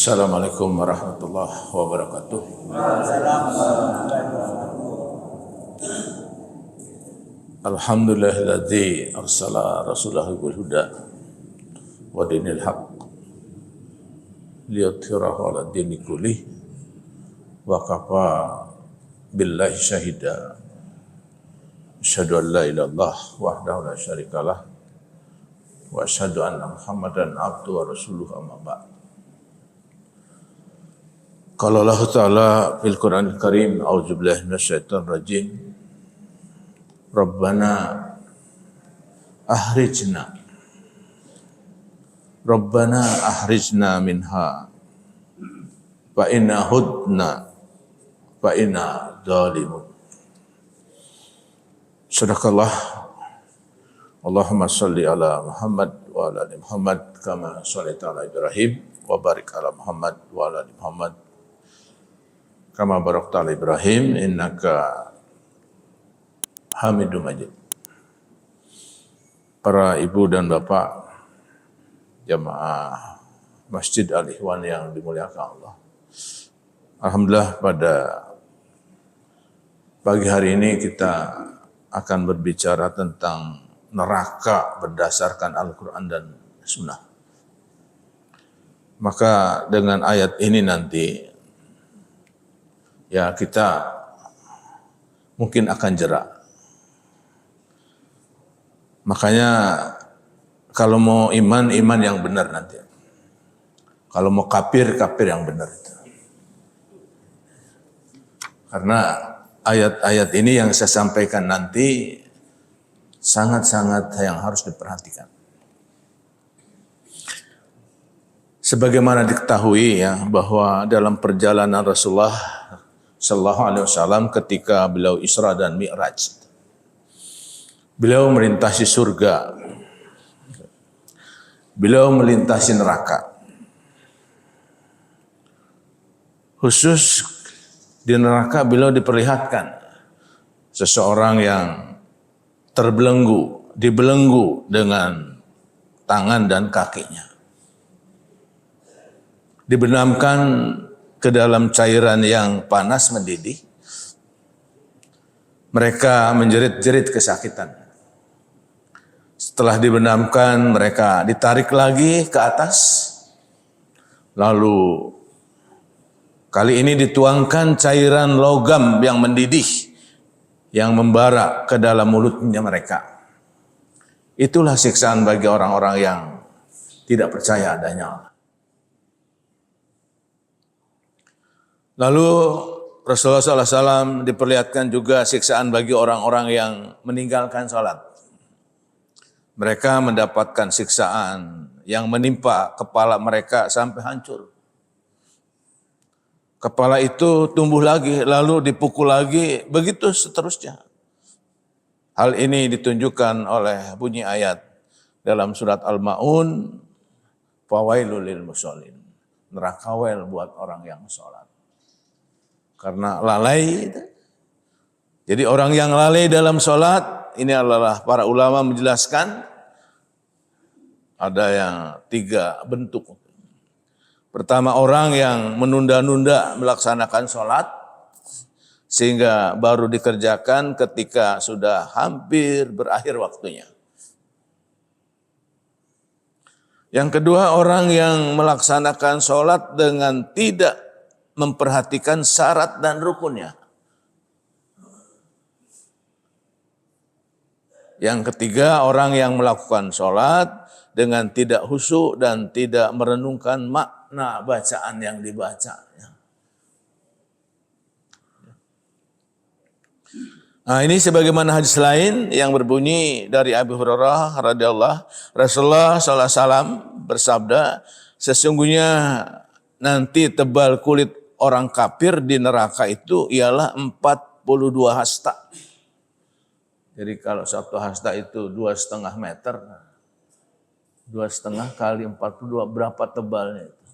Assalamualaikum warahmatullahi wabarakatuh. Alhamdulillahilladzi arsala rasulahu bil huda wa dinil haqq liyudhhirahu 'ala dini kullih wa kafa billahi syahida. Asyhadu an la ilaha illallah wahdahu la syarikalah wa asyhadu anna Muhammadan abduhu wa rasuluhu amma ba'd. Qala Allah Ta'ala fil Qur'anil Karim, a'udzu billahi minasyaitonir rajim. Rabbana ahrijna minha fa inna hudna fa inna zalimun. Sadaqallah. Allahumma salli ala Muhammad wa ala ali Muhammad kama shallaita ala Ibrahim wa barik ala Muhammad wa ala ali Muhammad kama barakta ala Ibrahim innaka Hamidum Majid. Para ibu dan bapak jamaah Masjid Al-Ikhwan yang dimuliakan Allah. Alhamdulillah pada pagi hari ini kita akan berbicara tentang neraka berdasarkan Al-Quran dan Sunnah. Maka dengan ayat ini nanti ya kita mungkin akan jerak. Makanya kalau mau iman yang benar nanti. Kalau mau kafir yang benar. Karena ayat-ayat ini yang saya sampaikan nanti sangat-sangat yang harus diperhatikan. Sebagaimana diketahui ya bahwa dalam perjalanan Rasulullah Sallallahu Alaihi Wasallam ketika beliau Isra dan Mi'raj, beliau melintasi surga, beliau melintasi neraka. Khusus di neraka beliau diperlihatkan seseorang yang dibelenggu dengan tangan dan kakinya. Dibenamkan ke dalam cairan yang panas mendidih. Mereka menjerit-jerit kesakitan. Setelah dibenamkan, mereka ditarik lagi ke atas. Lalu kali ini dituangkan cairan logam yang mendidih, yang membara ke dalam mulutnya mereka. Itulah siksaan bagi orang-orang yang tidak percaya adanya Allah. Lalu Rasulullah SAW diperlihatkan juga siksaan bagi orang-orang yang meninggalkan sholat. Mereka mendapatkan siksaan yang menimpa kepala mereka sampai hancur. Kepala itu tumbuh lagi, lalu dipukul lagi, begitu seterusnya. Hal ini ditunjukkan oleh bunyi ayat dalam surat Al-Ma'un, fawailul lil musallin. Neraka wel buat orang yang sholat. Karena lalai. Jadi orang yang lalai dalam sholat, ini adalah para ulama menjelaskan, ada yang 3 bentuk. Pertama, orang yang menunda-nunda melaksanakan sholat, sehingga baru dikerjakan ketika sudah hampir berakhir waktunya. Yang kedua, orang yang melaksanakan sholat dengan tidak memperhatikan syarat dan rukunnya. Yang ketiga, orang yang melakukan sholat dengan tidak khusyuk dan tidak merenungkan makna bacaan yang dibacanya. Nah, ini sebagaimana hadis lain yang berbunyi dari Abu Hurairah radhiyallahu, Rasulullah SAW bersabda, sesungguhnya nanti tebal kulit orang kafir di neraka itu ialah 42 hasta. Jadi kalau 1 hasta itu 2,5 meter. 2,5 kali 42, berapa tebalnya itu?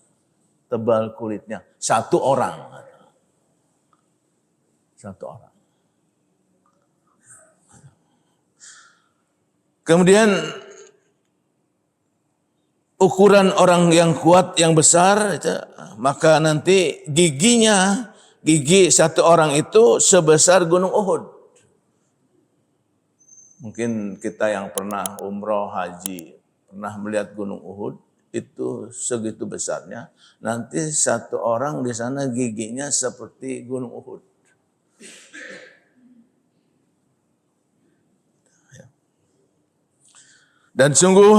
Tebal kulitnya. 1 orang. 1 orang. Kemudian ukuran orang yang kuat, yang besar, itu, maka nanti gigi satu orang itu sebesar gunung Uhud. Mungkin kita yang pernah umroh, haji, pernah melihat gunung Uhud, itu segitu besarnya. Nanti satu orang di sana giginya seperti gunung Uhud. Dan sungguh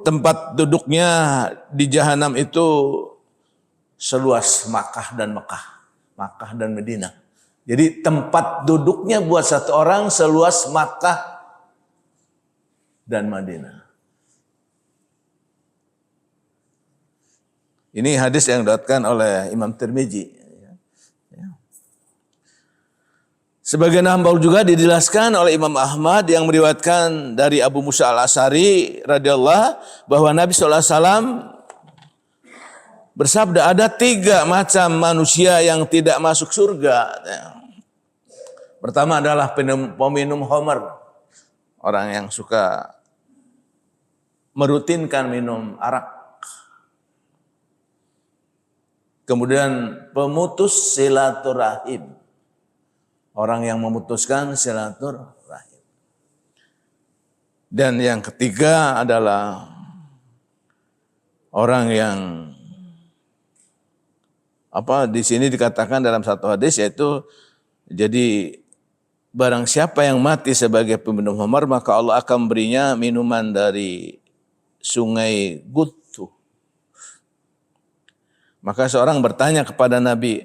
tempat duduknya di jahanam itu seluas Makkah dan Madinah. Jadi tempat duduknya buat satu orang seluas Makkah dan Madinah. Ini hadis yang diriwayatkan oleh Imam Tirmizi. Sebagian hambal juga dijelaskan oleh Imam Ahmad yang meriwayatkan dari Abu Musa al-Asy'ari radhiyallahu bahwa Nabi SAW bersabda, ada 3 macam manusia yang tidak masuk surga. Pertama adalah peminum khamr, orang yang suka merutinkan minum arak. Kemudian pemutus silaturahim, orang yang memutuskan silaturahim. Dan yang ketiga adalah orang yang di sini dikatakan dalam satu hadis, yaitu jadi barang siapa yang mati sebagai peminum khamr, maka Allah akan memberinya minuman dari sungai Gut. Maka seorang bertanya kepada Nabi,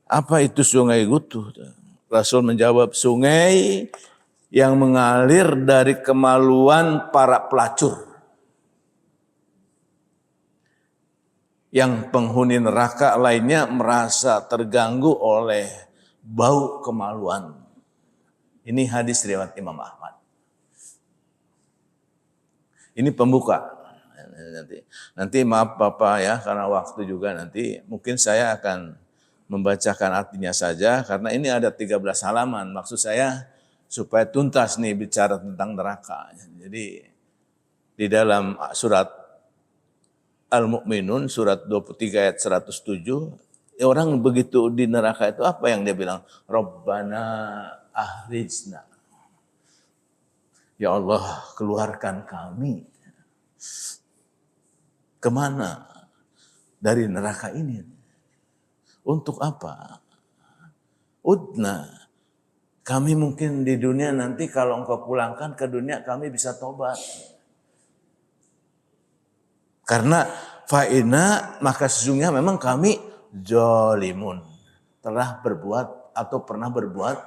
apa itu sungai Gutuh? Rasul menjawab, sungai yang mengalir dari kemaluan para pelacur, yang penghuni neraka lainnya merasa terganggu oleh bau kemaluan. Ini hadis riwayat Imam Ahmad. Ini pembuka. Nanti maaf Bapak ya, karena waktu juga nanti mungkin saya akan membacakan artinya saja, karena ini ada 13 halaman. Maksud saya supaya tuntas nih bicara tentang neraka. Jadi di dalam surat Al-Mu'minun, surat 23 ayat 107, orang begitu di neraka itu apa yang dia bilang? Rabbana ahrijna. Ya Allah, keluarkan kami. Kemana? Dari neraka ini. Untuk apa? Udna. Kami mungkin di dunia nanti kalau engkau pulangkan ke dunia kami bisa tobat. Karena fa'ina, maka sesungguhnya memang kami jolimun. Telah berbuat atau pernah berbuat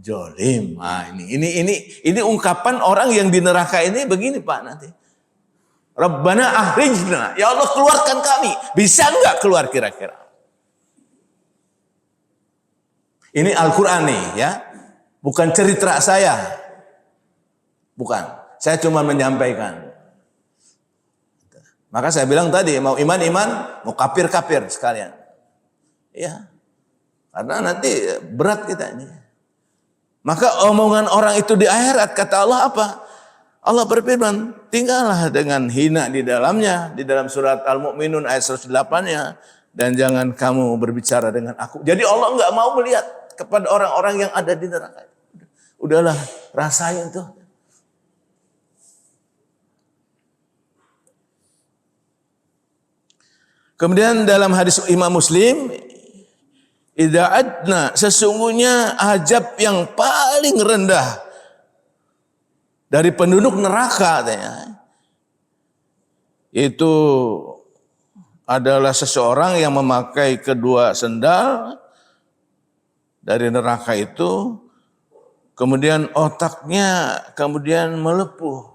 jolim. Nah, ini ungkapan orang yang di neraka ini begini Pak nanti. Rabbana ahrijna, ya Allah keluarkan kami. Bisa enggak keluar kira-kira? Ini Al-Quran nih ya, bukan cerita saya. Bukan, saya cuma menyampaikan. Maka saya bilang tadi, mau iman-iman, mau kafir-kafir sekalian. Ya, karena nanti berat kita ini. Maka omongan orang itu di akhirat, kata Allah apa? Allah berfirman, tinggallah dengan hina di dalamnya, di dalam surat Al-Mu'minun ayat 108-nya, dan jangan kamu berbicara dengan aku. Jadi Allah enggak mau melihat kepada orang-orang yang ada di neraka. Udahlah, rasain tuh. Kemudian dalam hadis Imam Muslim, idza adna, sesungguhnya azab yang paling rendah dari penduduk neraka katanya, itu adalah seseorang yang memakai kedua sendal dari neraka itu, kemudian otaknya kemudian melepuh.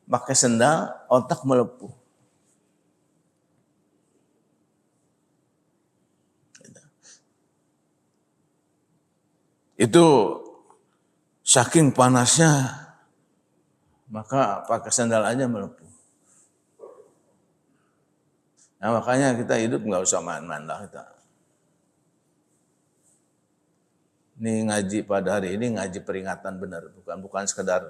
Pakai sendal, otak melepuh. Itu saking panasnya, maka pakai sandal aja melepuh. Nah makanya kita hidup nggak usah main-main lah kita. Ini ngaji pada hari ini ngaji peringatan benar, bukan sekedar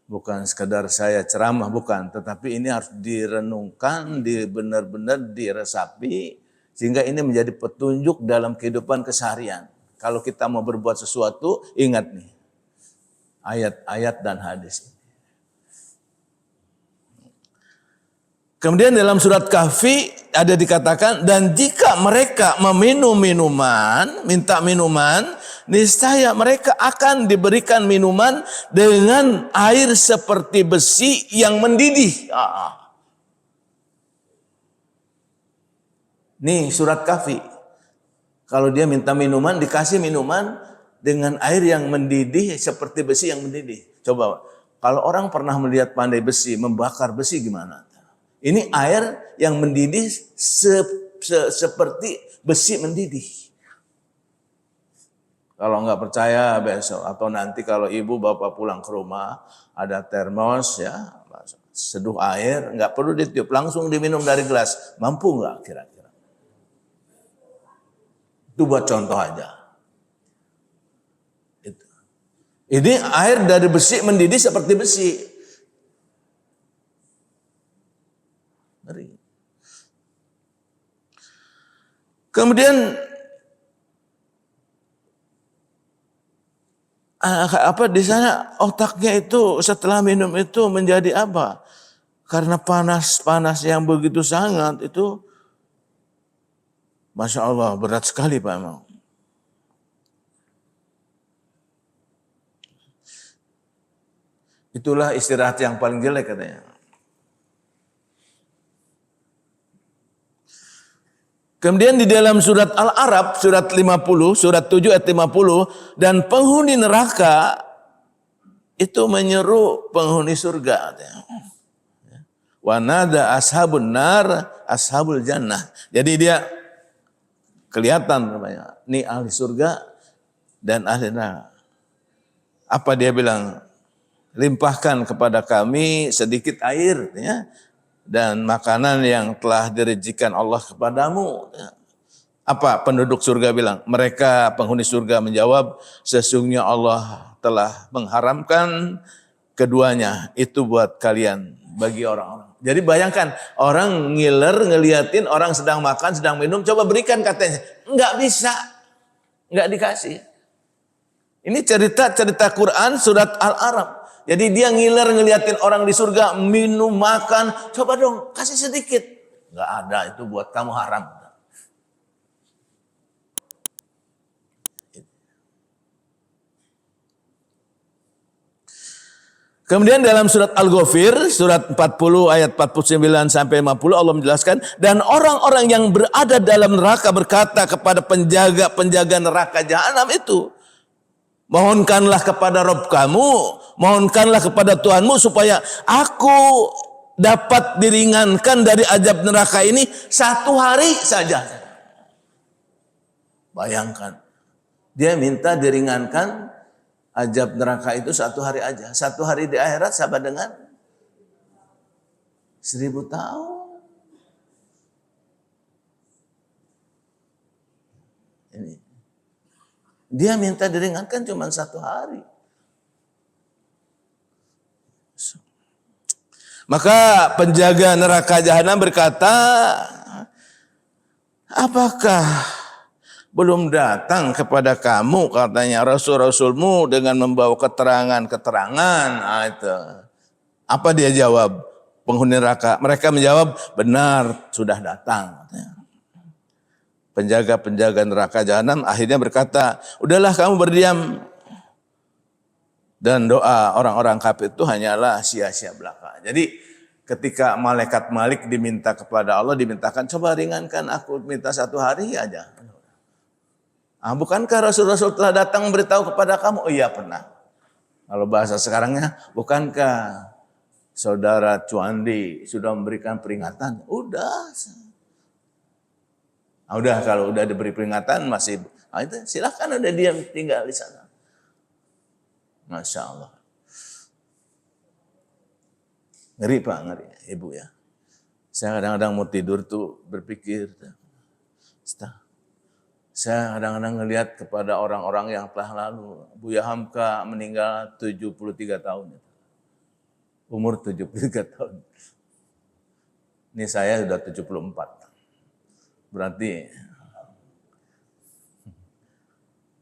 bukan sekadar saya ceramah, bukan, tetapi ini harus direnungkan, benar-benar diresapi, sehingga ini menjadi petunjuk dalam kehidupan keseharian. Kalau kita mau berbuat sesuatu, ingat nih, ayat-ayat dan hadis. Kemudian dalam surat Kahfi ada dikatakan, dan jika mereka meminum minuman, minta minuman, niscaya mereka akan diberikan minuman dengan air seperti besi yang mendidih. Nih surat Kahfi. Kalau dia minta minuman, dikasih minuman dengan air yang mendidih seperti besi yang mendidih. Coba, kalau orang pernah melihat pandai besi, membakar besi gimana? Ini air yang mendidih seperti besi mendidih. Kalau nggak percaya besok atau nanti kalau ibu bapak pulang ke rumah ada termos ya, seduh air, nggak perlu ditiup, langsung diminum dari gelas. Mampu nggak kira-kira? Itu buat contoh aja. Ini air dari besi mendidih seperti besi. Kemudian di sana otaknya itu setelah minum itu menjadi apa? Karena panas yang begitu sangat itu, Masya Allah berat sekali Pak Imam. Itulah istirahat yang paling jelek katanya. Kemudian di dalam surat Al-A'raf, surat 50, surat 7 ayat 50, dan penghuni neraka itu menyeru penghuni surga. Wa nada ashabun nar, ashabul jannah. Jadi dia kelihatan namanya, ini ahli surga dan ahli neraka. Apa dia bilang? Limpahkan kepada kami sedikit air, ya, dan makanan yang telah direjikan Allah kepadamu. Apa penduduk surga bilang? Mereka penghuni surga menjawab, sesungguhnya Allah telah mengharamkan keduanya itu buat kalian, bagi orang-orang. Jadi bayangkan orang ngiler ngeliatin orang sedang makan, sedang minum, coba berikan katanya, nggak bisa, nggak dikasih. Ini cerita Quran surat Al-A'raf. Jadi dia ngiler ngeliatin orang di surga minum makan, coba dong kasih sedikit. Nggak ada, itu buat kamu haram. Kemudian dalam surat Al-Ghafir, surat 40 ayat 49 sampai 50 Allah menjelaskan, dan orang-orang yang berada dalam neraka berkata kepada penjaga-penjaga neraka jahanam itu, mohonkanlah kepada Rabb kamu, mohonkanlah kepada Tuhanmu supaya aku dapat diringankan dari azab neraka ini 1 hari saja. Bayangkan, dia minta diringankan azab neraka itu 1 hari aja. 1 hari di akhirat sama dengan 1000 tahun. Ini. Dia minta diringankan cuma 1 hari. Maka penjaga neraka jahanam berkata, apakah belum datang kepada kamu katanya rasul-rasulmu dengan membawa keterangan-keterangan? Itu. Apa dia jawab? Penghuni neraka. Mereka menjawab, benar sudah datang. Penjaga-penjaga neraka jahanam akhirnya berkata, udahlah kamu berdiam. Dan doa orang-orang kafir itu hanyalah sia-sia belaka. Jadi ketika malaikat Malik diminta kepada Allah, dimintakan coba ringankan aku, minta 1 hari aja. Bukankah Rasul-Rasul telah datang memberitahu kepada kamu? Oh iya pernah. Kalau bahasa sekarangnya, bukankah saudara Cuandi sudah memberikan peringatan? Udah. Udah kalau udah diberi peringatan masih, itu silahkan udah diam tinggal di sana. Masya Allah. Ngeri Pak, ngeri Ibu ya. Saya kadang-kadang mau tidur tuh berpikir, saya kadang-kadang ngelihat kepada orang-orang yang telah lalu. Buya Hamka meninggal 73 tahun. umur 73 tahun. Ini saya sudah 74. Berarti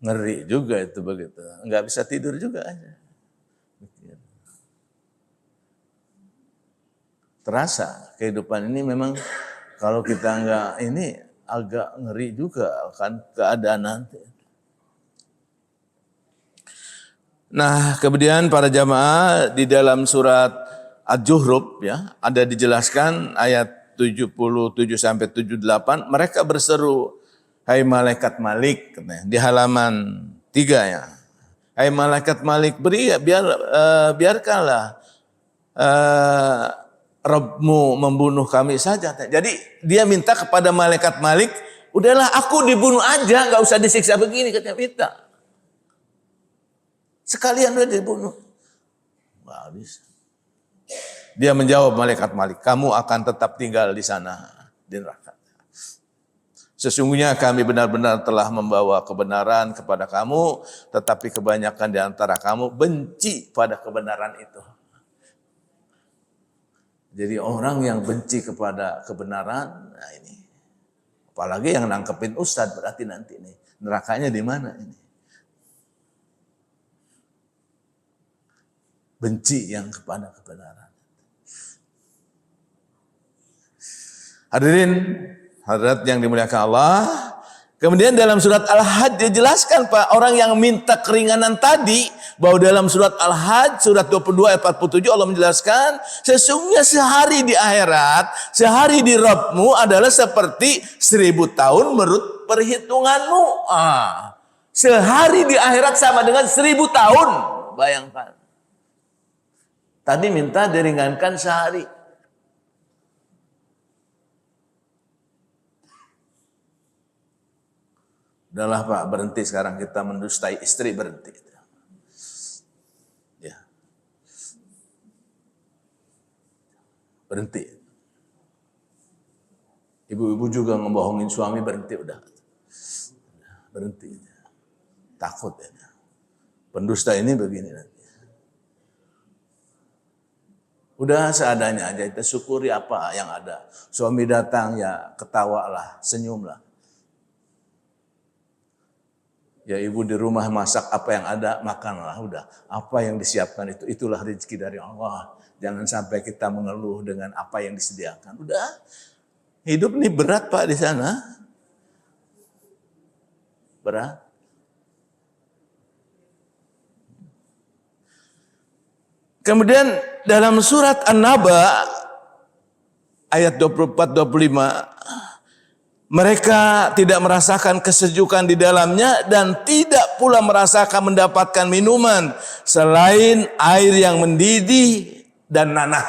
ngeri juga itu begitu. Enggak bisa tidur juga aja. Terasa kehidupan ini memang kalau kita enggak ini agak ngeri juga akan keadaan nanti. Nah, kemudian para jamaah di dalam surat Az-Zuhruf ya, ada dijelaskan ayat 77 sampai 78, mereka berseru, "Hai malaikat Malik," katanya, di halaman 3 ya. "Hai malaikat Malik, biarkanlah Rabbmu membunuh kami saja." Jadi dia minta kepada malaikat Malik, "Udahlah aku dibunuh aja, enggak usah disiksa begini," katanya, minta. Sekalian udah dibunuh. Wah, bisa. Dia menjawab malaikat Malik, "Kamu akan tetap tinggal di sana, di neraka. Sesungguhnya kami benar-benar telah membawa kebenaran kepada kamu, tetapi kebanyakan di antara kamu benci pada kebenaran itu." Jadi orang yang benci kepada kebenaran, nah ini. Apalagi yang nangkepin ustadz, berarti nanti nih nerakanya di mana ini? Benci yang kepada kebenaran. Hadirin, hadirat yang dimuliakan Allah. Kemudian dalam surat Al-Hajj dijelaskan Pak, orang yang minta keringanan tadi, bahwa dalam surat Al-Hajj surat 22 ayat 47 Allah menjelaskan, sesungguhnya sehari di akhirat, sehari di Rabbmu adalah seperti 1000 tahun menurut perhitunganmu. Sehari di akhirat sama dengan 1000 tahun. Bayangkan. Tadi minta diringankan sehari. Udahlah Pak, berhenti sekarang kita mendustai istri, berhenti. Ya. Berhenti. Ibu-ibu juga ngebohongin suami, berhenti udah. Berhenti. Takut ya. Pendusta ini begini nanti. Udah seadanya aja, kita syukuri apa yang ada. Suami datang ya ketawalah, senyumlah. Ya ibu di rumah masak apa yang ada, makanlah udah. Apa yang disiapkan itulah rezeki dari Allah. Jangan sampai kita mengeluh dengan apa yang disediakan. Udah. Hidup ini berat Pak di sana. Berat. Kemudian dalam surat An-Naba ayat 24-25, mereka tidak merasakan kesejukan di dalamnya dan tidak pula merasakan mendapatkan minuman selain air yang mendidih dan nanah.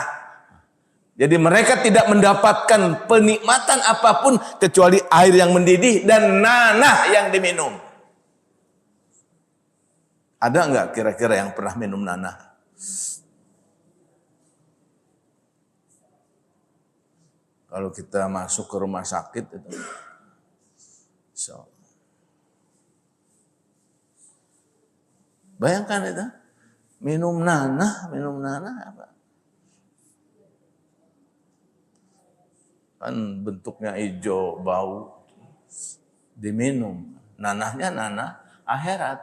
Jadi mereka tidak mendapatkan penikmatan apapun kecuali air yang mendidih dan nanah yang diminum. Ada enggak kira-kira yang pernah minum nanah? Kalau kita masuk ke rumah sakit itu, bayangkan itu, minum nanah apa? Kan bentuknya hijau, bau, diminum. Nanahnya nanah akhirat,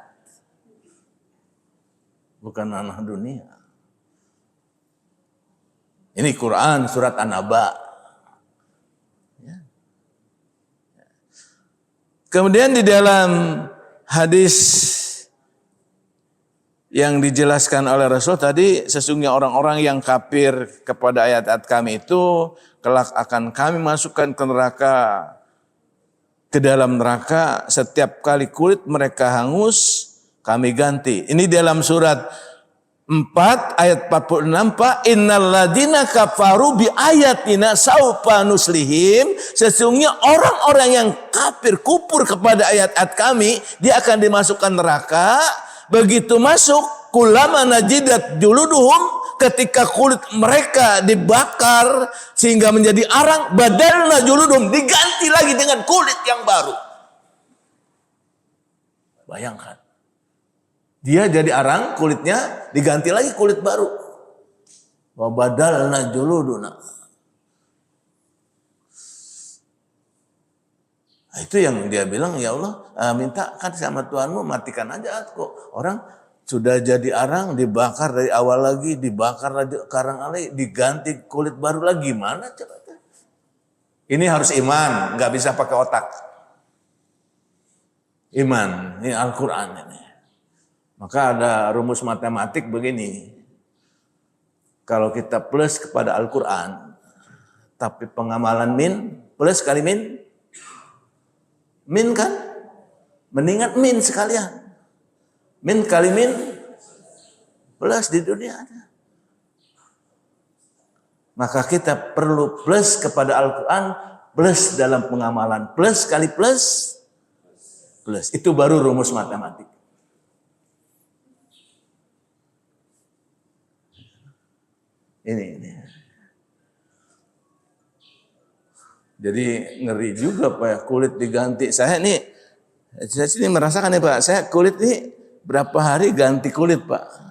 bukan nanah dunia. Ini Quran surat An-Naba. Kemudian di dalam hadis yang dijelaskan oleh Rasul tadi, sesungguhnya orang-orang yang kafir kepada ayat-ayat kami itu kelak akan kami masukkan ke dalam neraka, setiap kali kulit mereka hangus kami ganti. Ini dalam surat 4 ayat 46 Pak, innal ladina kafaru bi ayatina saufa nuslihim, sesungguhnya orang-orang yang kafir kufur kepada ayat-ayat kami, dia akan dimasukkan neraka. Begitu masuk, kullama najidat juluduhum, ketika kulit mereka dibakar sehingga menjadi arang, badalna juluduhum, diganti lagi dengan kulit yang baru. Bayangkan. Dia jadi arang, kulitnya diganti lagi kulit baru. wa badalna juluduna. Itu yang dia bilang, ya Allah, mintakan sama Tuhanmu, matikan aja kok. Orang sudah jadi arang, dibakar dari awal lagi, dibakar lagi, sekarang lagi, diganti kulit baru lagi. Gimana coba? Ini harus iman, nggak bisa pakai otak. Iman, ini Al-Quran ini. Maka ada rumus matematik begini. Kalau kita plus kepada Al-Quran, tapi pengamalan min, plus kali min, min kan? Mendingan min sekalian. Min kali min, plus di dunia ada. Maka kita perlu plus kepada Al-Quran, plus dalam pengamalan. Plus kali plus, plus. Itu baru rumus matematik. Ini. Jadi ngeri juga Pak ya, kulit diganti. Saya sini merasakan ya Pak, saya kulit ini berapa hari ganti kulit Pak.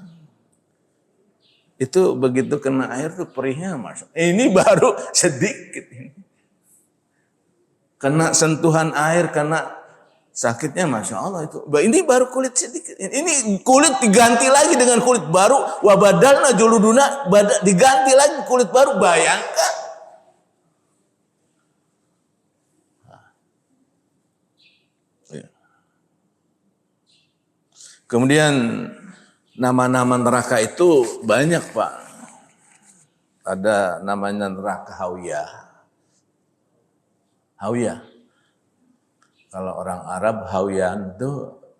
Itu begitu kena air tuh perihnya masuk. Ini baru sedikit ini. Kena sentuhan air, kena sakitnya Masya Allah itu. Ini baru kulit sedikit. Ini kulit diganti lagi dengan kulit baru. Wabadalna juluduna, diganti lagi kulit baru. Bayangkan. Kemudian nama-nama neraka itu banyak Pak. Ada namanya neraka Hawiyah. Hawiyah. Kalau orang Arab Hawiyan itu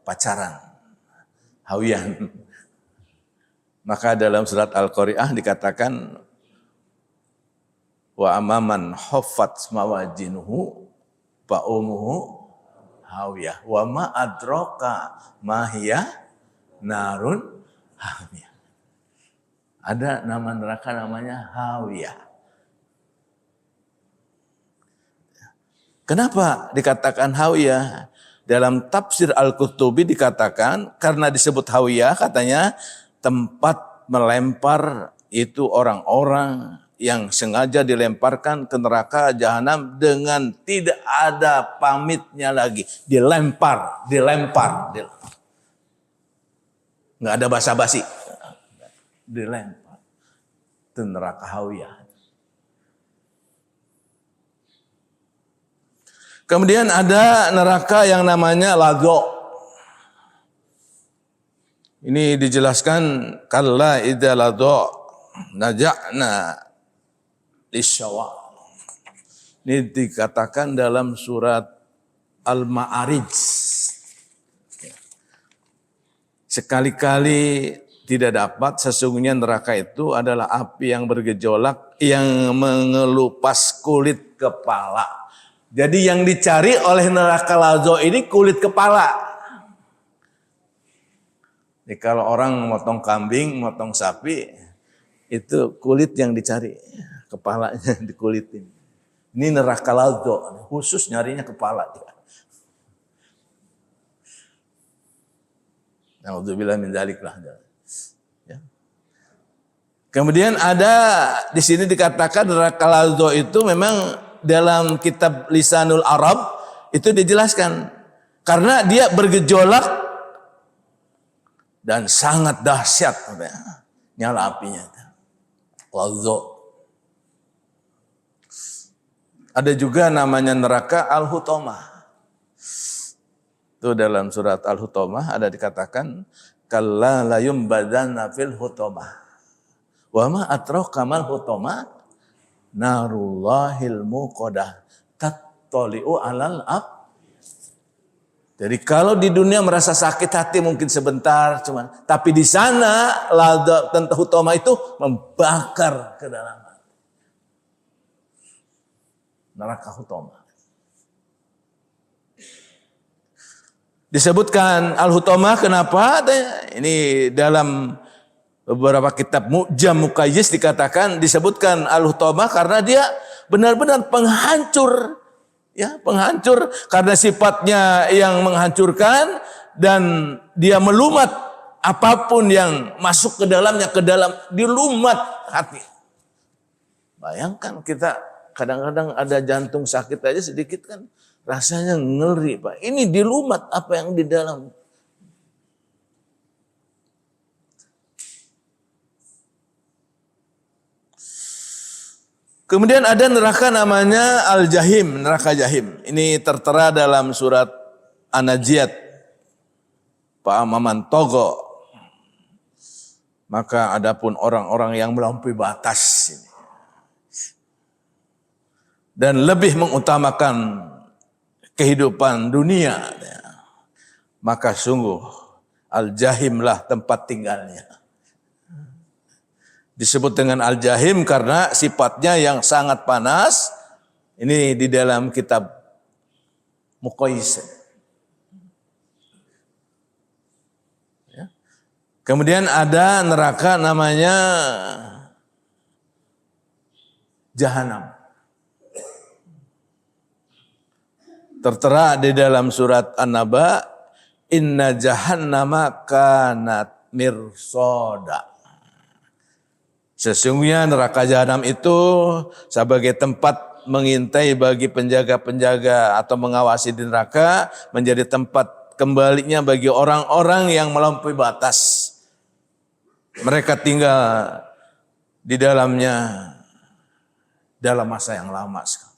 pacaran. Hawiyan. Maka dalam surat Al-Qari'ah dikatakan wa amaman huffat mawajinuhu fa umuhu hawiyah wa ma adraka ma hiya narun hawiyah. Ada nama neraka namanya Hawiyah. Kenapa dikatakan Hawiyah? Dalam tafsir Al-Qurtubi dikatakan karena disebut Hawiyah katanya tempat melempar itu orang-orang yang sengaja dilemparkan ke neraka jahanam dengan tidak ada pamitnya lagi. Dilempar. Nggak ada basa-basi. Dilempar. Itu neraka Hawiyah. Kemudian ada neraka yang namanya Ladho. Ini dijelaskan kalla idza ladho naja'na lisyawa. Ini dikatakan dalam surat Al-Ma'arij. Sekali-kali tidak dapat, sesungguhnya neraka itu adalah api yang bergejolak yang mengelupas kulit kepala. Jadi yang dicari oleh neraka Ladho ini kulit kepala. Jadi kalau orang motong kambing, motong sapi, itu kulit yang dicari. Kepalanya dikulitin. Ini neraka Ladho, khusus nyarinya kepala. Na'udzubillah min dzalik lah. Ya. Kemudian ada di sini dikatakan neraka Ladho itu memang dalam kitab Lisanul Arab itu dijelaskan karena dia bergejolak dan sangat dahsyat nyala apinya. Ladho. Ada juga namanya neraka Al-Hutamah. Itu dalam surat Al-Hutamah ada dikatakan kalla la yumbadanna fil hutamah. Wa ma atraka mal hutamah? Narullahil muqadah tattali'u alal ab. Jadi kalau di dunia merasa sakit hati mungkin sebentar cuman, tapi di sana Ladho dan Hutamah itu membakar ke dalam hati. Neraka Hutamah. Disebutkan Al-Hutamah kenapa? Ini dalam beberapa kitab Mu'jam Muqayyis dikatakan disebutkan Al-Hutamah karena dia benar-benar penghancur, ya, penghancur karena sifatnya yang menghancurkan dan dia melumat apapun yang masuk ke dalamnya, ke dalam dilumat hati. Bayangkan kita kadang-kadang ada jantung sakit aja sedikit kan rasanya ngeri Pak. Ini dilumat apa yang di dalam. Kemudian ada neraka namanya Al-Jahim, neraka Jahim. Ini tertera dalam surat An-Najiyat. Pak Maman Togo. Maka adapun orang-orang yang melampaui batas ini dan lebih mengutamakan kehidupan dunia, maka sungguh Al-Jahimlah tempat tinggalnya. Disebut dengan Al-Jahim karena sifatnya yang sangat panas. Ini di dalam kitab Muqais. Ya. Kemudian ada neraka namanya Jahanam. Tertera di dalam surat An-Naba, Inna jahannama kanat mirsada. Sesungguhnya neraka jahanam itu sebagai tempat mengintai bagi penjaga-penjaga atau mengawasi di neraka, menjadi tempat kembalinya bagi orang-orang yang melampaui batas. Mereka tinggal di dalamnya dalam masa yang lama sekali.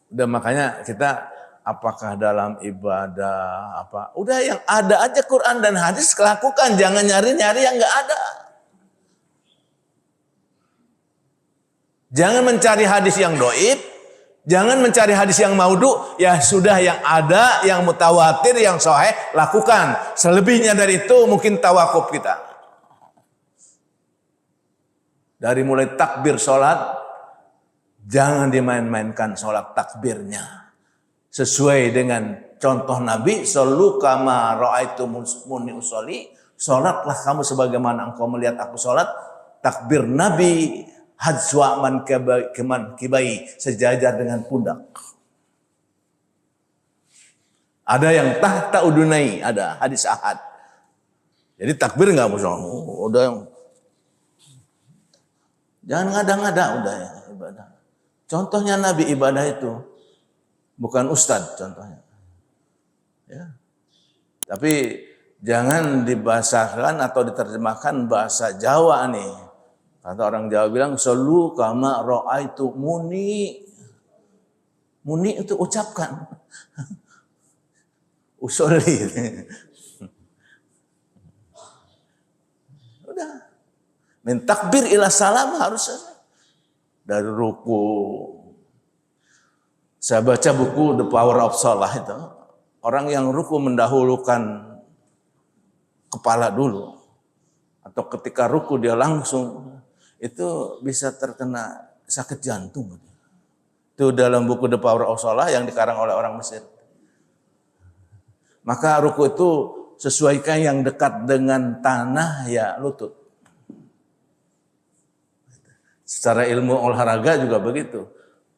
Udah makanya kita apakah dalam ibadah apa, udah yang ada aja Quran dan hadis lakukan, jangan nyari-nyari yang enggak ada. Jangan mencari hadis yang doib, jangan mencari hadis yang maudhu, ya sudah yang ada, yang mutawatir, yang sahih, lakukan. Selebihnya dari itu mungkin tawakuf kita. Dari mulai takbir sholat, jangan dimain-mainkan sholat takbirnya. Sesuai dengan contoh Nabi, Shollu kama ra'aitumuni usolli, sholatlah kamu sebagaimana engkau melihat aku sholat. Takbir Nabi, hadzwa man kibai, sejajar dengan pundak. Ada yang tahta udunai, ada hadis ahad. Jadi takbir enggak usah, udah yang jangan ngada-ngada udah ya ibadah. Contohnya Nabi ibadah itu bukan ustadz contohnya. Ya. Tapi jangan dibahaskan atau diterjemahkan bahasa Jawa nih. Kata orang Jawa bilang, Shollu kama ra'aitu muni. Muni itu ucapkan. Usolli. Udah. Min takbir ila salam harus dari ruku. Saya baca buku The Power of Salah itu. Orang yang ruku mendahulukan kepala dulu. Atau ketika ruku dia langsung, itu bisa terkena sakit jantung. Itu dalam buku The Power of Salah yang dikarang oleh orang Mesir. Maka ruku itu sesuaikan yang dekat dengan tanah ya lutut. Secara ilmu olahraga juga begitu.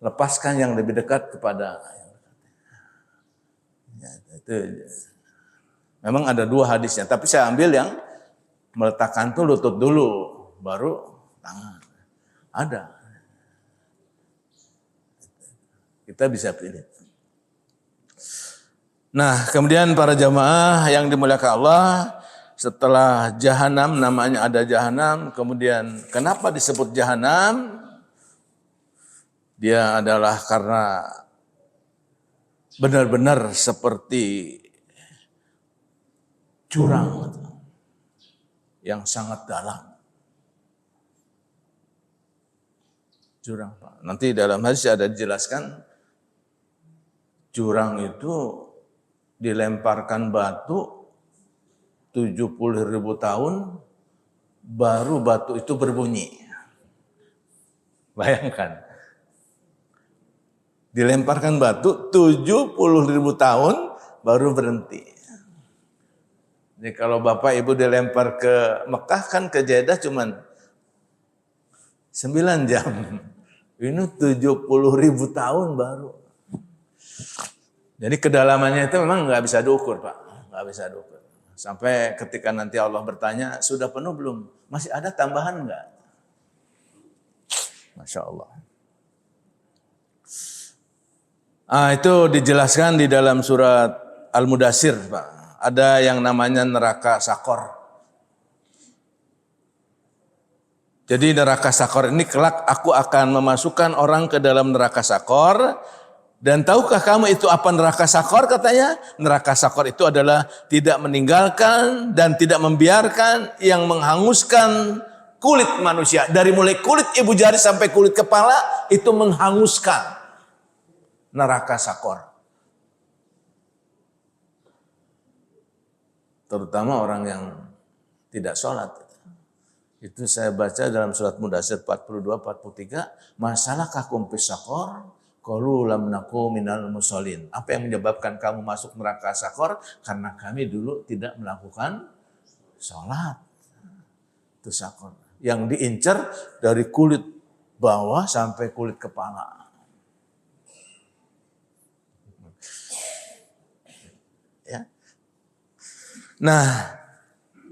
Lepaskan yang lebih dekat kepada yang dekat. Ya, itu. Memang ada dua hadisnya, tapi saya ambil yang meletakkan tuh lutut dulu, baru tangan. Ada. Kita bisa pilih. Nah, kemudian para jamaah yang dimuliakan Allah, setelah jahanam, namanya ada jahanam, kemudian kenapa disebut jahanam? Dia adalah karena benar-benar seperti jurang yang sangat dalam. Jurang, Pak. Nanti dalam hadis ada dijelaskan, jurang itu dilemparkan batu 70.000 tahun, baru batu itu berbunyi. Bayangkan. Dilemparkan batu 70.000 tahun, baru berhenti. Jadi kalau Bapak Ibu dilempar ke Mekah kan ke Jeddah cuman 9 jam. Ini 70.000 tahun baru. Jadi kedalamannya itu memang nggak bisa diukur, Pak. Nggak bisa diukur. Sampai ketika nanti Allah bertanya, sudah penuh belum? Masih ada tambahan nggak? Masya Allah. Itu dijelaskan di dalam surat Al-Mudassir, Pak. Ada yang namanya neraka sakor. Jadi neraka sakor ini kelak aku akan memasukkan orang ke dalam neraka sakor. Dan tahukah kamu itu apa neraka sakor? Katanya neraka sakor itu adalah tidak meninggalkan dan tidak membiarkan yang menghanguskan kulit manusia. Dari mulai kulit ibu jari sampai kulit kepala itu menghanguskan. Neraka sakor. Terutama orang yang tidak sholat. Itu saya baca dalam surat Mudassir 42-43. Masalah kakum fis sakor. Qalu lam naku minal musholin. Apa yang menyebabkan kamu masuk neraka sakor? Karena kami dulu tidak melakukan sholat. Itu sakor. Yang diincar dari kulit bawah sampai kulit kepala. Ya. Nah,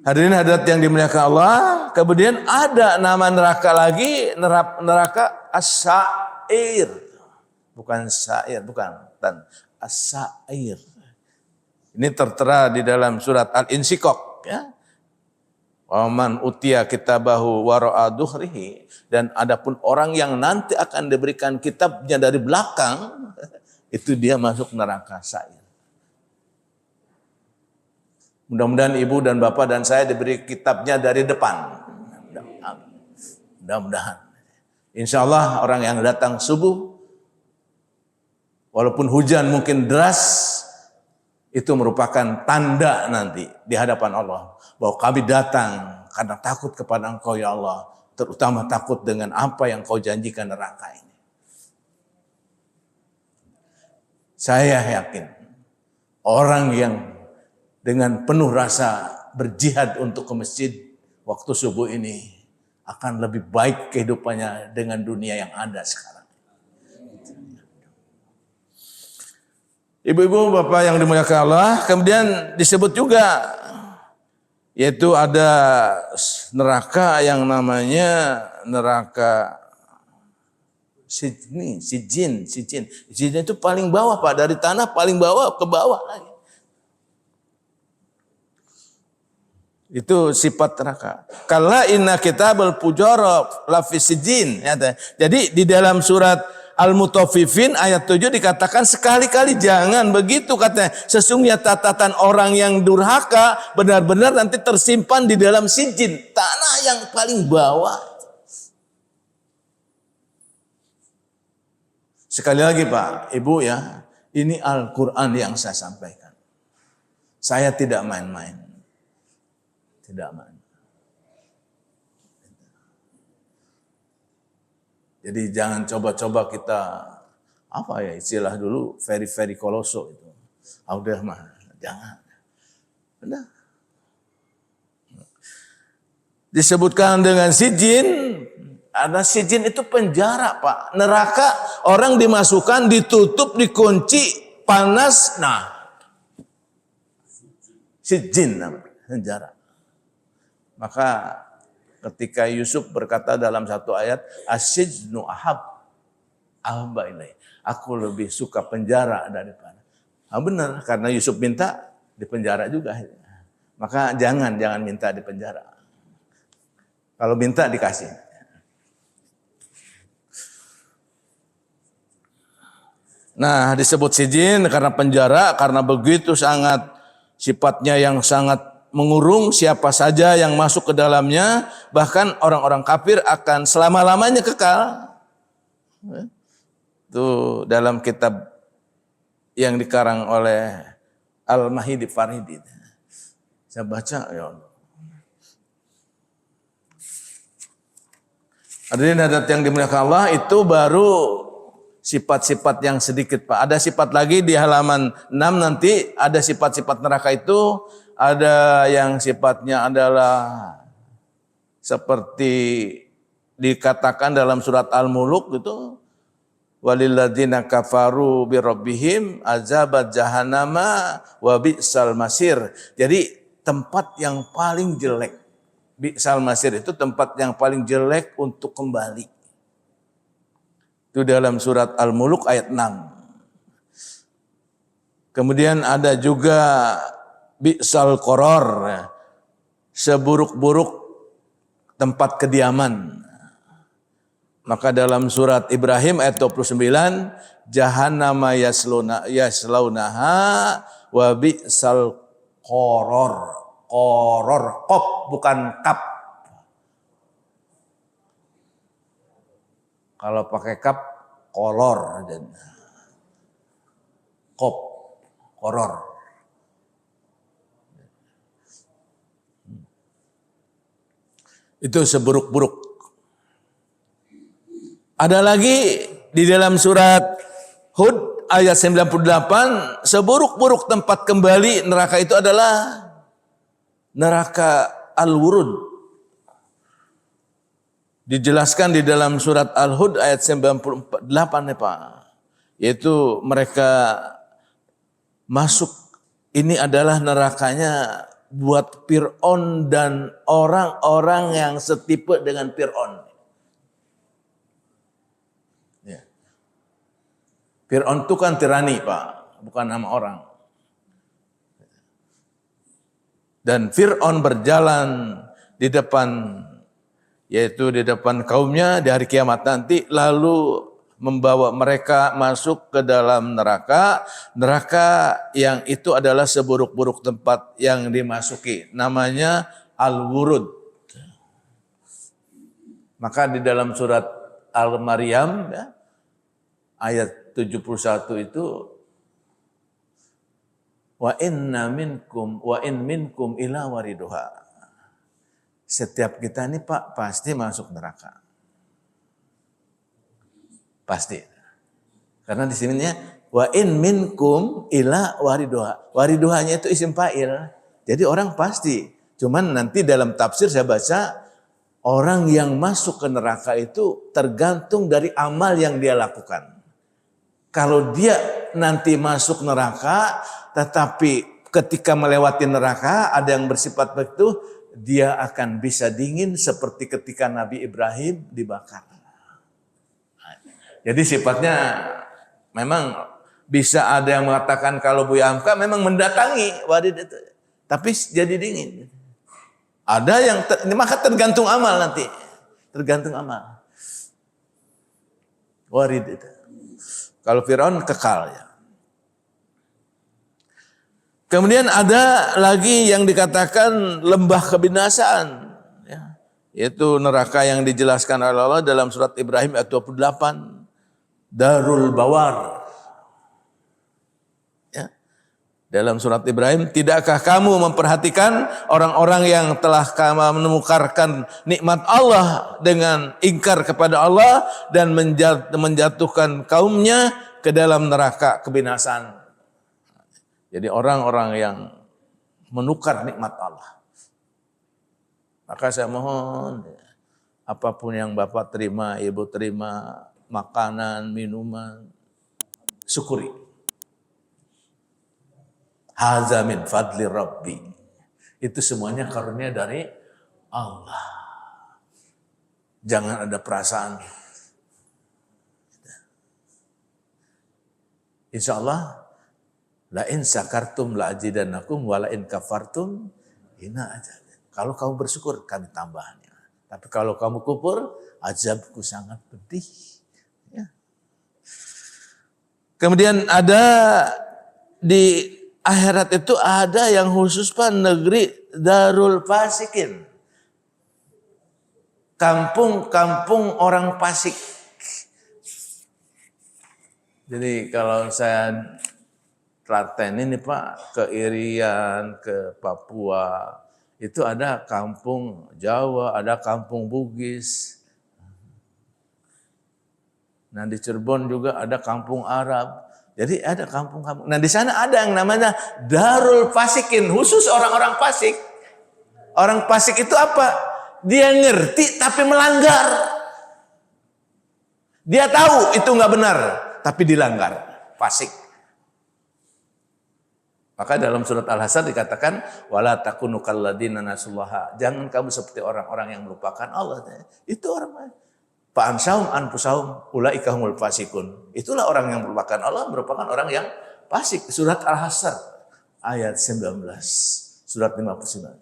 hadirin hadirat yang dimuliakan Allah, kemudian ada nama neraka lagi, neraka as-sa'ir. Bukan syair, bukan. Dan as-sa'ir. Ini tertera di dalam surat Al-Insyikok. Ya. Waman utia kitabahu wara'a duhrihi. Dan adapun orang yang nanti akan diberikan kitabnya dari belakang, itu dia masuk neraka syair. Mudah-mudahan ibu dan bapak dan saya diberi kitabnya dari depan. Mudah-mudahan. Insya Allah orang yang datang subuh, walaupun hujan mungkin deras, itu merupakan tanda nanti di hadapan Allah. Bahwa kami datang karena takut kepada Engkau ya Allah. Terutama takut dengan apa yang Kau janjikan neraka ini. Saya yakin orang yang dengan penuh rasa berjihad untuk ke masjid waktu subuh ini akan lebih baik kehidupannya dengan dunia yang ada sekarang. Ibu-ibu, bapak yang dimuliakan Allah, kemudian disebut juga, yaitu ada neraka yang namanya neraka sijin. Sijin itu paling bawah, Pak, dari tanah paling bawah ke bawah lagi. Itu sifat neraka. Kalla inna kitabal fujara lafi sijin. Jadi di dalam surat Al-Mutaffifin ayat 7 dikatakan sekali-kali jangan begitu katanya. Sesungguhnya catatan orang yang durhaka benar-benar nanti tersimpan di dalam sijin, tanah yang paling bawah. Sekali lagi Pak, Ibu ya, ini Al-Quran yang saya sampaikan. Saya tidak main-main. Tidak main. Jadi jangan coba-coba kita, apa ya istilah dulu, very koloso itu. Udah mah, jangan. Udah. Disebutkan dengan sijin, ada sijin itu penjara Pak. Neraka, orang dimasukkan, ditutup, dikunci, panas, nah. Sijin namanya, penjara. Maka ketika Yusuf berkata dalam satu ayat, asijnu ahabba ilai. Aku lebih suka penjara daripada. Benar, karena Yusuf minta di penjara juga. Maka jangan minta di penjara. Kalau minta dikasih. Nah, disebut sijin karena penjara, karena begitu sangat sifatnya yang sangat mengurung siapa saja yang masuk ke dalamnya, bahkan orang-orang kafir akan selama-lamanya kekal. Itu dalam kitab yang dikarang oleh Al-Mahidi Faridi. Saya baca ya Allah. Hadirin hadirat yang dimuliakan Allah, itu baru sifat-sifat yang sedikit Pak. Ada sifat lagi di halaman 6 nanti, ada sifat-sifat neraka itu. Ada yang sifatnya adalah seperti dikatakan dalam surat Al-Muluk itu, walilladzina kafaru birabbihim azabat jahannama wa bi'sal masir. Jadi tempat yang paling jelek, bi'sal masir itu tempat yang paling jelek untuk kembali. Itu dalam surat Al-Muluk ayat 6. Kemudian ada juga bi'sal qoror, seburuk-buruk tempat kediaman. Maka dalam surat Ibrahim ayat 29, jahannama yaslaunaha wa bi'sal qoror. Qoror, qop bukan kap. Kalau pakai kap, kolor. Qop, qoror. Itu seburuk-buruk. Ada lagi di dalam surat Hud ayat 98, seburuk-buruk tempat kembali neraka itu adalah neraka Al-Wurud. Dijelaskan di dalam surat Al-Hud ayat 98 ya Pak. Yaitu mereka masuk, ini adalah nerakanya buat Fir'aun dan orang-orang yang setipe dengan Fir'aun. Ya. Fir'aun itu kan tirani Pak, bukan nama orang. Dan Fir'aun berjalan di depan, yaitu di depan kaumnya di hari kiamat nanti, lalu membawa mereka masuk ke dalam neraka. Neraka yang itu adalah seburuk-buruk tempat yang dimasuki. Namanya Al-Wurud. Maka di dalam surat Al-Maryam ya, ayat 71 itu, wa in minkum ila wariduha. Setiap kita ini Pak pasti masuk neraka. Pasti. Karena di sininya wa in minkum ila wariduha. Wariduhanya itu isim fa'il. Jadi orang pasti. Cuman nanti dalam tafsir saya baca, orang yang masuk ke neraka itu tergantung dari amal yang dia lakukan. Kalau dia nanti masuk neraka, tetapi ketika melewati neraka ada yang bersifat begitu, dia akan bisa dingin seperti ketika Nabi Ibrahim dibakar. Jadi sifatnya memang bisa ada yang mengatakan kalau Buya Hamka memang mendatangi warid itu, tapi jadi dingin. Ada yang maka tergantung amal nanti, tergantung amal. Warid itu. Kalau Fir'aun kekal ya. Kemudian ada lagi yang dikatakan lembah kebinasaan, ya, yaitu neraka yang dijelaskan oleh Allah dalam surat Ibrahim ayat 28. Darul Bawar. Ya. Dalam surat Ibrahim, tidakkah kamu memperhatikan orang-orang yang telah kamu menemukan nikmat Allah dengan ingkar kepada Allah dan menjatuhkan kaumnya ke dalam neraka kebinasaan. Jadi orang-orang yang menukar nikmat Allah. Maka saya mohon, apapun yang Bapak terima, Ibu terima, makanan, minuman, syukuri. Hadza min fadli Rabbi. Itu semuanya karunia dari Allah. Jangan ada perasaan. Insya Allah, la in syakartum la azidannakum wa la in kafartum hina ajab. Kalau kamu bersyukur, kami tambahnya. Tapi kalau kamu kufur, azabku sangat pedih. Ya. Kemudian ada di akhirat itu ada yang khusus Pak, negeri Darul Fasikin. Kampung-kampung orang fasik. Jadi kalau saya Klaten ini Pak, ke Irian, ke Papua, itu ada kampung Jawa, ada kampung Bugis. Nah di Cirebon juga ada kampung Arab. Jadi ada kampung-kampung. Nah di sana ada yang namanya Darul Fasikin, khusus orang-orang fasik. Orang fasik itu apa? Dia ngerti tapi melanggar. Dia tahu itu nggak benar, tapi dilanggar. Fasik. Maka dalam surat Al-Hasr dikatakan wala takunu kalladzina nasullaha. Jangan kamu seperti orang-orang yang melupakan Allah. Itu orang Fa'ansahum anfusahum ulaika humul fasikun. Itulah orang yang merupakan Allah, merupakan orang yang fasik. Surat Al-Hasyr ayat 19. Surat 59.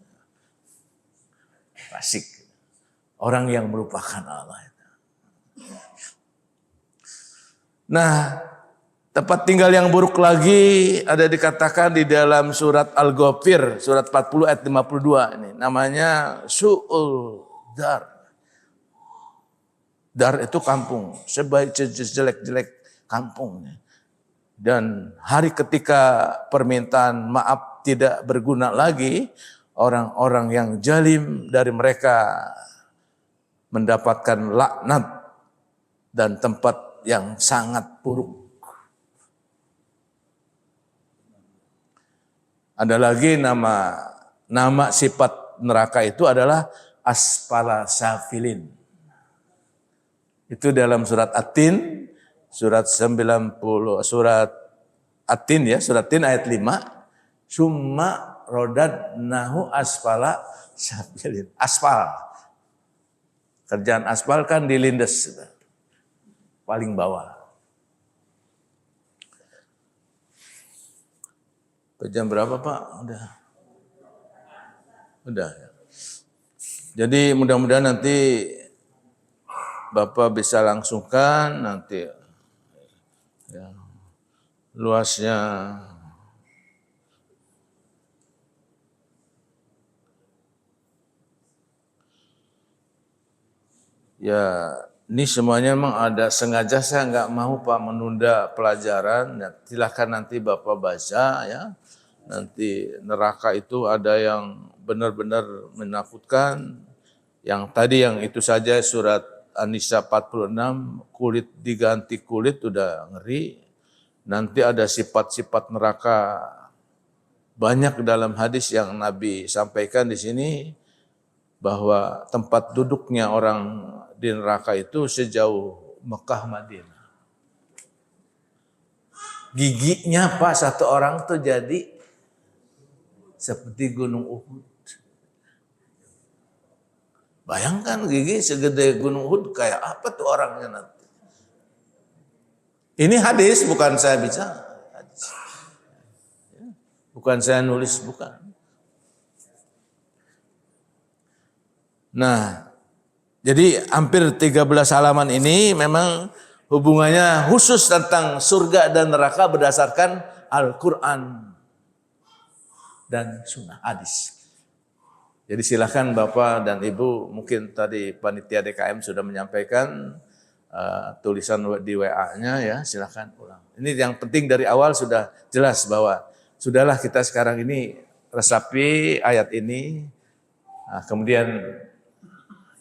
Fasik. Orang yang merupakan Allah. Nah, tempat tinggal yang buruk lagi ada dikatakan di dalam surat Al-Ghafir, surat 40 ayat 52 ini. Namanya su'ul dar. Dar itu kampung, sejelek-jelek kampung. Dan hari ketika permintaan maaf tidak berguna lagi, orang-orang yang zalim dari mereka mendapatkan laknat dan tempat yang sangat buruk. Ada lagi nama sifat neraka itu adalah asfala safilin. Itu dalam surat At-Tin, surat 90, surat At-Tin ya, surat Tin ayat 5. Summa rodadnahu asfala safilin. Aspal. Kerjaan aspal kan dilindes. Paling bawah. Jam berapa Pak? Udah. Jadi mudah-mudahan nanti Bapak bisa langsungkan nanti ya, luasnya ya. Ini semuanya memang ada sengaja saya nggak mau Pak menunda pelajaran. Ya, silakan nanti Bapak baca ya. Nanti neraka itu ada yang benar-benar menakutkan. Yang tadi yang itu saja surat An-Nisa 46, kulit diganti kulit udah ngeri. Nanti ada sifat-sifat neraka banyak dalam hadis yang Nabi sampaikan di sini. Bahwa tempat duduknya orang di neraka itu sejauh Mekah Madinah. Giginya Pak satu orang tuh jadi seperti gunung Uhud. Bayangkan gigi segede gunung Uhud kayak apa tuh orangnya nanti. Ini hadis bukan saya bicara. Bukan saya nulis, bukan. Nah, jadi hampir 13 halaman ini memang hubungannya khusus tentang surga dan neraka berdasarkan Al-Quran dan sunnah hadis. Jadi silakan Bapak dan Ibu, mungkin tadi panitia DKM sudah menyampaikan tulisan di WA-nya ya, silakan ulang. Ini yang penting dari awal sudah jelas bahwa sudahlah kita sekarang ini resapi ayat ini, kemudian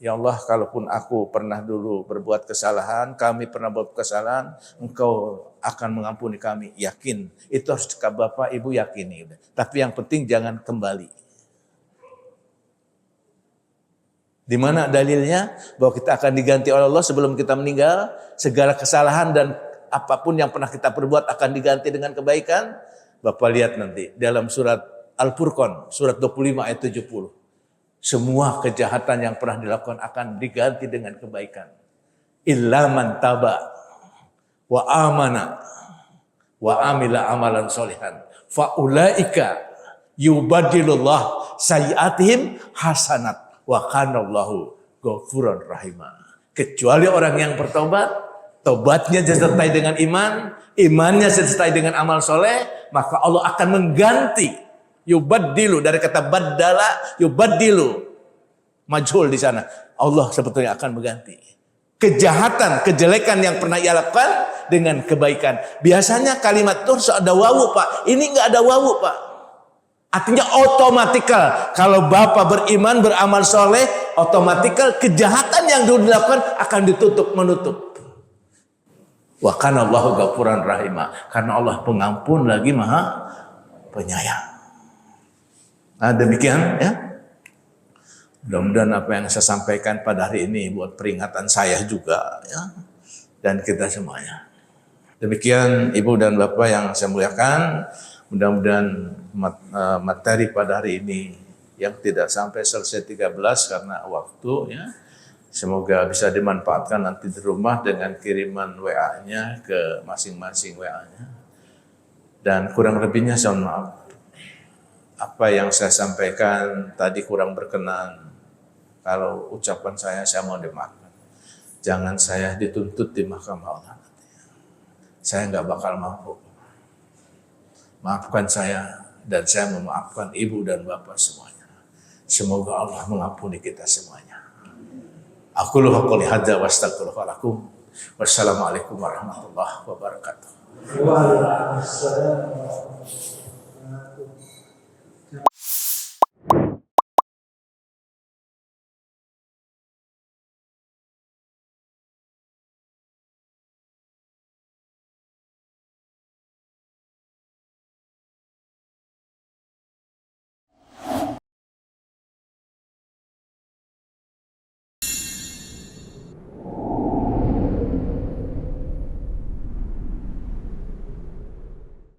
ya Allah, kalaupun aku pernah dulu berbuat kesalahan, kami pernah berbuat kesalahan, Engkau akan mengampuni kami. Yakin. Itu harus Bapak, Ibu yakini. Tapi yang penting jangan kembali. Di mana dalilnya? Bahwa kita akan diganti oleh Allah sebelum kita meninggal. Segala kesalahan dan apapun yang pernah kita perbuat akan diganti dengan kebaikan. Bapak lihat nanti dalam surat Al-Furqan, surat 25 ayat 70. Semua kejahatan yang pernah dilakukan akan diganti dengan kebaikan. Illa man taba wa amana wa amila amalan solihan. Faulaika yubadilullah sayiatihim hasanat wa kanallahu ghafuran rahimah. Kecuali orang yang bertobat, tobatnya disertai dengan iman, imannya disertai dengan amal soleh, maka Allah akan mengganti. Yubaddilu dari kata baddala, yubaddilu majhul di sana. Allah sebetulnya akan mengganti kejahatan, kejelekan yang pernah ia lakukan dengan kebaikan. Biasanya kalimat itu harus ada wawu Pak. Ini enggak ada wawu Pak. Artinya otomatikal. Kalau Bapak beriman, beramal soleh, otomatikal kejahatan yang dulu dilakukan akan ditutup, menutup. Wa kana Allahu ghafuran rahimah. Karena Allah pengampun lagi maha penyayang. Nah demikian ya. Mudah-mudahan apa yang saya sampaikan pada hari ini buat peringatan saya juga ya. Dan kita semuanya. Demikian Ibu dan Bapak yang saya muliakan. Mudah-mudahan materi pada hari ini yang tidak sampai selesai 13 karena waktu ya. Semoga bisa dimanfaatkan nanti di rumah dengan kiriman WA-nya ke masing-masing WA-nya. Dan kurang lebihnya saya mohon maaf. Apa yang saya sampaikan tadi kurang berkenan. Kalau ucapan saya mohon dimaafkan. Jangan saya dituntut di mahkamah Allah. Saya nggak bakal mampu. Maafkan saya dan saya memaafkan ibu dan bapak semuanya. Semoga Allah mengampuni kita semuanya. Aku lu qouli hadza wa astaghfirullahaladzim. Wassalamualaikum warahmatullahi wabarakatuh. Waalaikumsalam.